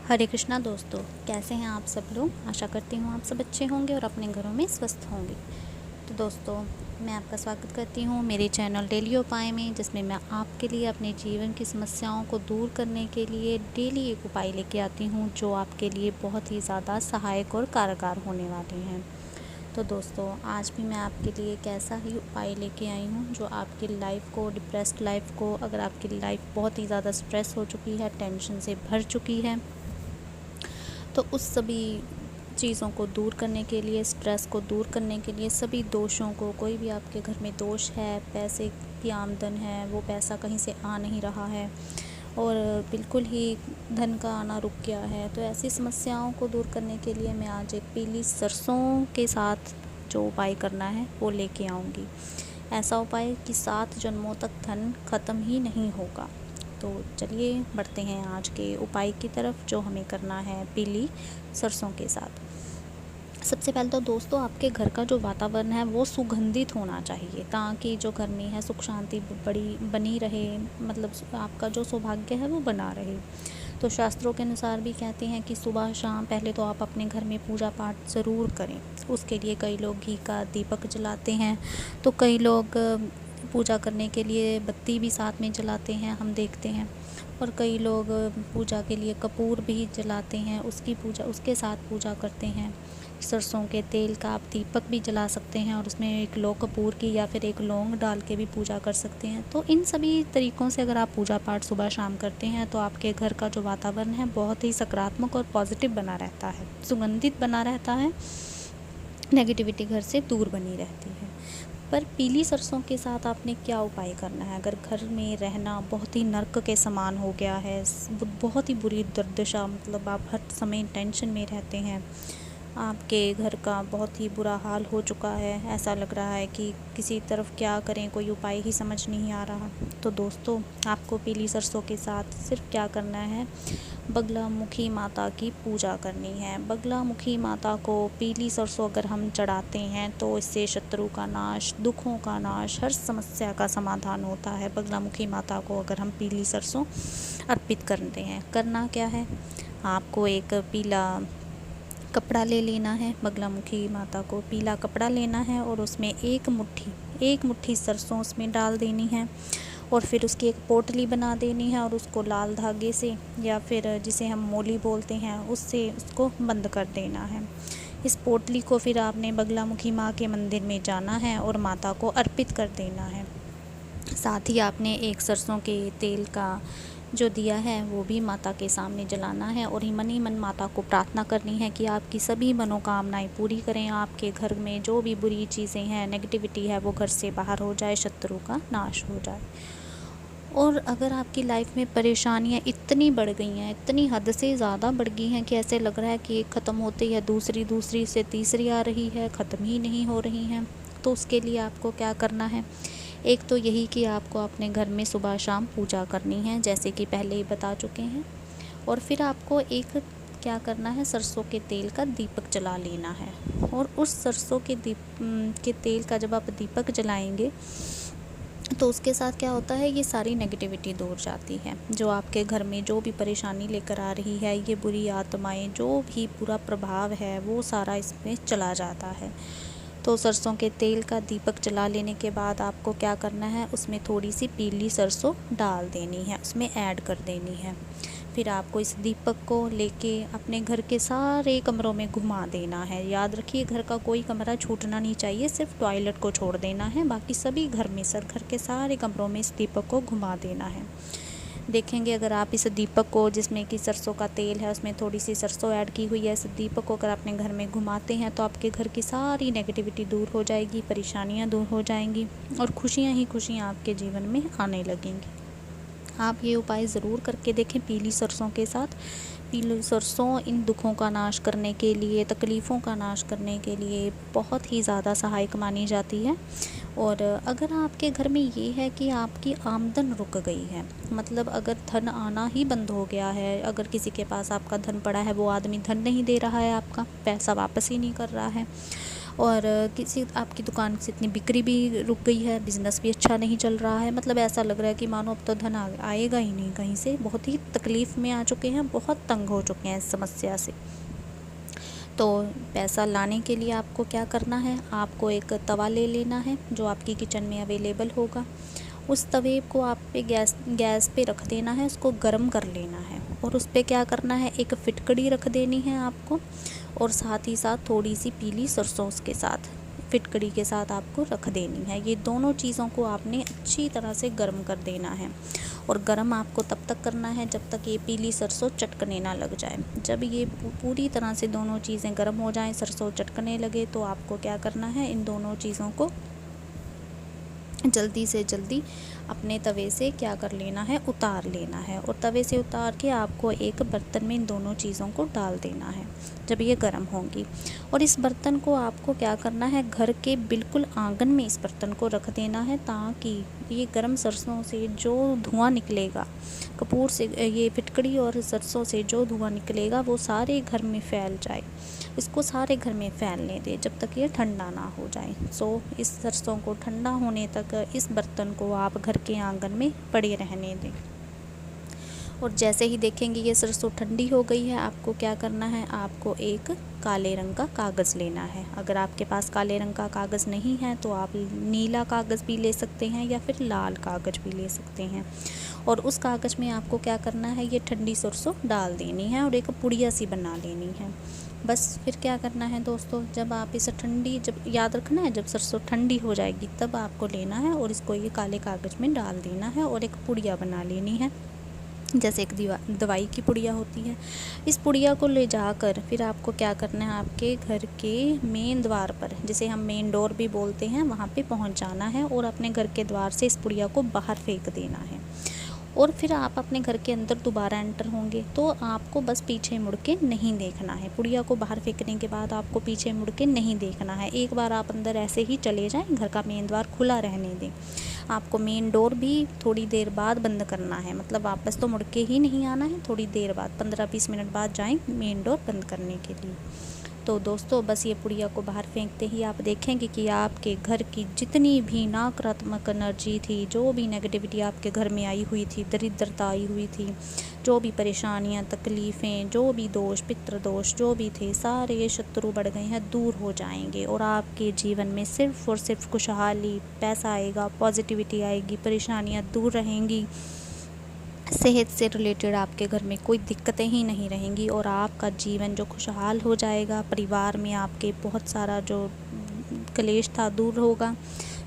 हरे कृष्णा दोस्तों, कैसे हैं आप सब लोग। आशा करती हूँ आप सब अच्छे होंगे और अपने घरों में स्वस्थ होंगे। तो दोस्तों, मैं आपका स्वागत करती हूँ मेरे चैनल डेली उपाय में, जिसमें मैं आपके लिए अपने जीवन की समस्याओं को दूर करने के लिए डेली एक उपाय लेके आती हूँ जो आपके लिए बहुत ही ज़्यादा सहायक और कारगर होने वाले हैं। तो दोस्तों, आज भी मैं आपके लिए एक ऐसा ही उपाय लेके आई हूँ जो आपकी लाइफ को, डिप्रेस्ड लाइफ को, अगर आपकी लाइफ बहुत ही ज़्यादा स्ट्रेस हो चुकी है, टेंशन से भर चुकी है, तो उस सभी चीज़ों को दूर करने के लिए, स्ट्रेस को दूर करने के लिए, सभी दोषों को, कोई भी आपके घर में दोष है, पैसे की आमदन है, वो पैसा कहीं से आ नहीं रहा है और बिल्कुल ही धन का आना रुक गया है, तो ऐसी समस्याओं को दूर करने के लिए मैं आज एक पीली सरसों के साथ जो उपाय करना है वो लेके आऊँगी। ऐसा उपाय कि 7 जन्मों तक धन ख़त्म ही नहीं होगा। तो चलिए बढ़ते हैं आज के उपाय की तरफ, जो हमें करना है पीली सरसों के साथ। सबसे पहले तो दोस्तों, आपके घर का जो वातावरण है वो सुगंधित होना चाहिए, ताकि जो घर में है सुख शांति बनी रहे, मतलब आपका जो सौभाग्य है वो बना रहे। तो शास्त्रों के अनुसार भी कहते हैं कि सुबह शाम पहले तो आप अपने घर में पूजा पाठ ज़रूर करें। उसके लिए कई लोग घी का दीपक जलाते हैं, तो कई लोग पूजा करने के लिए बत्ती भी साथ में जलाते हैं, हम देखते हैं। और कई लोग पूजा के लिए कपूर भी जलाते हैं, उसके साथ पूजा करते हैं। सरसों के तेल का आप दीपक भी जला सकते हैं और उसमें एक लौ कपूर की या फिर एक लौंग डाल के भी पूजा कर सकते हैं। तो इन सभी तरीक़ों से अगर आप पूजा पाठ सुबह शाम करते हैं तो आपके घर का जो वातावरण है बहुत ही सकारात्मक और पॉजिटिव बना रहता है, सुगंधित बना रहता है, नेगेटिविटी घर से दूर बनी रहती है। पर पीली सरसों के साथ आपने क्या उपाय करना है। अगर घर में रहना बहुत ही नर्क के समान हो गया है, बहुत ही बुरी दुर्दशा, मतलब आप हर समय टेंशन में रहते हैं, आपके घर का बहुत ही बुरा हाल हो चुका है, ऐसा लग रहा है कि किसी तरफ क्या करें, कोई उपाय ही समझ नहीं आ रहा, तो दोस्तों आपको पीली सरसों के साथ सिर्फ क्या करना है, बगलामुखी माता की पूजा करनी है। बगलामुखी माता को पीली सरसों अगर हम चढ़ाते हैं तो इससे शत्रु का नाश, दुखों का नाश, हर समस्या का समाधान होता है। बगलामुखी माता को अगर हम पीली सरसों अर्पित करते हैं, करना क्या है, आपको एक पीला कपड़ा ले लेना है, बगलामुखी माता को पीला कपड़ा लेना है और उसमें एक मुट्ठी सरसों उसमें डाल देनी है और फिर उसकी एक पोटली बना देनी है और उसको लाल धागे से या फिर जिसे हम मोली बोलते हैं उससे उसको बंद कर देना है। इस पोटली को फिर आपने बगलामुखी माँ के मंदिर में जाना है और माता को अर्पित कर देना है। साथ ही आपने एक सरसों के तेल का जो दिया है वो भी माता के सामने जलाना है और मन ही मन माता को प्रार्थना करनी है कि आपकी सभी मनोकामनाएं पूरी करें, आपके घर में जो भी बुरी चीज़ें हैं, नेगेटिविटी है, वो घर से बाहर हो जाए, शत्रु का नाश हो जाए। और अगर आपकी लाइफ में परेशानियां इतनी बढ़ गई हैं, इतनी हद से ज़्यादा बढ़ गई हैं कि ऐसे लग रहा है कि एक ख़त्म होते ही दूसरी से तीसरी आ रही है, ख़त्म ही नहीं हो रही हैं, तो उसके लिए आपको क्या करना है। एक तो यही कि आपको अपने घर में सुबह शाम पूजा करनी है, जैसे कि पहले ही बता चुके हैं। और फिर आपको एक क्या करना है, सरसों के तेल का दीपक जला लेना है और उस सरसों के तेल का जब आप दीपक जलाएंगे तो उसके साथ क्या होता है, ये सारी नेगेटिविटी दूर जाती है। जो आपके घर में जो भी परेशानी लेकर आ रही है, ये बुरी आत्माएं, जो भी बुरा प्रभाव है वो सारा इसमें चला जाता है। तो सरसों के तेल का दीपक जला लेने के बाद आपको क्या करना है, उसमें थोड़ी सी पीली सरसों डाल देनी है, उसमें ऐड कर देनी है। फिर आपको इस दीपक को लेके अपने घर के सारे कमरों में घुमा देना है। याद रखिए, घर का कोई कमरा छूटना नहीं चाहिए, सिर्फ टॉयलेट को छोड़ देना है, बाकी सभी घर के सारे कमरों में इस दीपक को घुमा देना है। देखेंगे अगर आप इस दीपक को, जिसमें कि सरसों का तेल है, उसमें थोड़ी सी सरसों ऐड की हुई है, इस दीपक को अगर अपने घर में घुमाते हैं तो आपके घर की सारी नेगेटिविटी दूर हो जाएगी, परेशानियां दूर हो जाएंगी और खुशियां ही खुशियां आपके जीवन में आने लगेंगी। आप ये उपाय ज़रूर करके देखें पीली सरसों के साथ। पीली सरसों इन दुखों का नाश करने के लिए, तकलीफ़ों का नाश करने के लिए बहुत ही ज़्यादा सहायक मानी जाती है। और अगर आपके घर में ये है कि आपकी आमदन रुक गई है, मतलब अगर धन आना ही बंद हो गया है, अगर किसी के पास आपका धन पड़ा है, वो आदमी धन नहीं दे रहा है, आपका पैसा वापस ही नहीं कर रहा है, और किसी आपकी दुकान से इतनी बिक्री भी रुक गई है, बिज़नेस भी अच्छा नहीं चल रहा है, मतलब ऐसा लग रहा है कि मानो अब तो धन आएगा ही नहीं कहीं से। बहुत ही तकलीफ़ में आ चुके हैं, बहुत तंग हो चुके हैं इस समस्या से। तो पैसा लाने के लिए आपको क्या करना है, आपको एक तवा ले लेना है जो आपकी किचन में अवेलेबल होगा। उस तवे को आप पे गैस पे रख देना है, उसको गर्म कर लेना है और उस पे क्या करना है, एक फिटकड़ी रख देनी है आपको, और साथ ही साथ थोड़ी सी पीली सरसों के साथ फिटकड़ी के साथ आपको रख देनी है। ये दोनों चीज़ों को आपने अच्छी तरह से गर्म कर देना है, और गर्म आपको तब तक करना है जब तक ये पीली सरसों चटकने ना लग जाए। जब ये पूरी तरह से दोनों चीज़ें गर्म हो जाएं, सरसों चटकने लगे, तो आपको क्या करना है, इन दोनों चीज़ों को जल्दी से जल्दी अपने तवे से क्या कर लेना है, उतार लेना है। और तवे से उतार के आपको एक बर्तन में इन दोनों चीज़ों को डाल देना है जब ये गर्म होंगी। और इस बर्तन को आपको क्या करना है, घर के बिल्कुल आंगन में इस बर्तन को रख देना है, ताकि ये गर्म सरसों से जो धुआं निकलेगा, कपूर से, ये फिटकड़ी और सरसों से जो धुआं निकलेगा वो सारे घर में फैल जाए। इसको सारे घर में फैलने दें जब तक ये ठंडा ना हो जाए। इस सरसों को ठंडा होने तक इस बर्तन को आप घर के आंगन में पड़े रहने दें। और जैसे ही देखेंगे ये सरसों ठंडी हो गई है, आपको क्या करना है, आपको एक काले रंग का कागज़ लेना है। अगर आपके पास काले रंग का कागज़ नहीं है तो आप नीला कागज़ भी ले सकते हैं या फिर लाल कागज़ भी ले सकते हैं। और उस कागज़ में आपको क्या करना है, ये ठंडी सरसों डाल देनी है और एक पुड़िया सी बना लेनी है। बस फिर क्या करना है दोस्तों, जब आप इसे जब याद रखना है, जब सरसों ठंडी हो जाएगी तब आपको लेना है और इसको ये काले कागज़ में डाल देना है और एक पुड़िया बना लेनी है, जैसे एक दवाई की पुड़िया होती है। इस पुड़िया को ले जाकर फिर आपको क्या करना है, आपके घर के मेन द्वार पर, जिसे हम मेन डोर भी बोलते हैं, वहाँ पे पहुँच जाना है और अपने घर के द्वार से इस पुड़िया को बाहर फेंक देना है। और फिर आप अपने घर के अंदर दोबारा एंटर होंगे तो आपको बस पीछे मुड़ के नहीं देखना है। पुड़िया को बाहर फेंकने के बाद आपको पीछे मुड़ के नहीं देखना है। एक बार आप अंदर ऐसे ही चले जाएं, घर का मेन द्वार खुला रहने दें। आपको मेन डोर भी थोड़ी देर बाद बंद करना है, मतलब वापस तो मुड़ के ही नहीं आना है, थोड़ी देर बाद 15-20 मिनट बाद जाएं मेन डोर बंद करने के लिए। तो दोस्तों बस ये पुड़िया को बाहर फेंकते ही आप देखेंगे कि आपके घर की जितनी भी नकारात्मक एनर्जी थी, जो भी नेगेटिविटी आपके घर में आई हुई थी, दरिद्रता आई हुई थी, जो भी परेशानियां, तकलीफ़ें, जो भी दोष, पितृ दोष जो भी थे, सारे शत्रु बढ़ गए हैं, दूर हो जाएंगे और आपके जीवन में सिर्फ़ और सिर्फ खुशहाली, पैसा आएगा, पॉजिटिविटी आएगी, परेशानियाँ दूर रहेंगी, सेहत से रिलेटेड आपके घर में कोई दिक्कतें ही नहीं रहेंगी और आपका जीवन जो खुशहाल हो जाएगा। परिवार में आपके बहुत सारा जो कलेश था दूर होगा,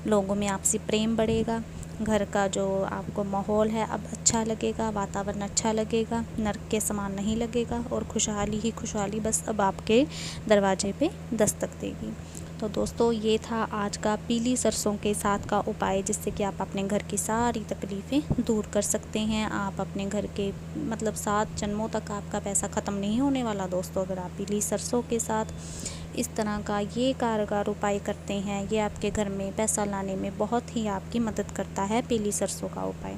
लोगों में आपसी प्रेम बढ़ेगा, घर का जो आपको माहौल है अब अच्छा लगेगा, वातावरण अच्छा लगेगा, नर्क के समान नहीं लगेगा और खुशहाली ही खुशहाली बस अब आपके दरवाजे पे दस्तक देगी। तो दोस्तों ये था आज का पीली सरसों के साथ का उपाय, जिससे कि आप अपने घर की सारी तकलीफ़ें दूर कर सकते हैं। आप अपने घर के मतलब 7 जन्मों तक आपका पैसा ख़त्म नहीं होने वाला दोस्तों, अगर आप पीली सरसों के साथ इस तरह का ये कारगर उपाय करते हैं। ये आपके घर में पैसा लाने में बहुत ही आपकी मदद करता है पीली सरसों का उपाय।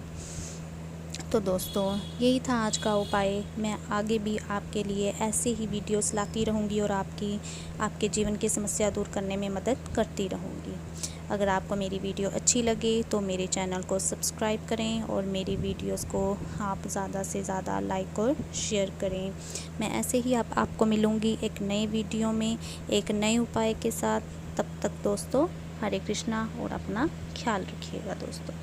तो दोस्तों यही था आज का उपाय। मैं आगे भी आपके लिए ऐसे ही वीडियोस लाती रहूँगी और आपके जीवन की समस्या दूर करने में मदद करती रहूँगी। अगर आपको मेरी वीडियो अच्छी लगे तो मेरे चैनल को सब्सक्राइब करें और मेरी वीडियोस को आप ज़्यादा से ज़्यादा लाइक और शेयर करें। मैं ऐसे ही आपको मिलूँगी एक नए वीडियो में एक नए उपाय के साथ। तब तक दोस्तों हरे कृष्णा और अपना ख्याल रखिएगा दोस्तों।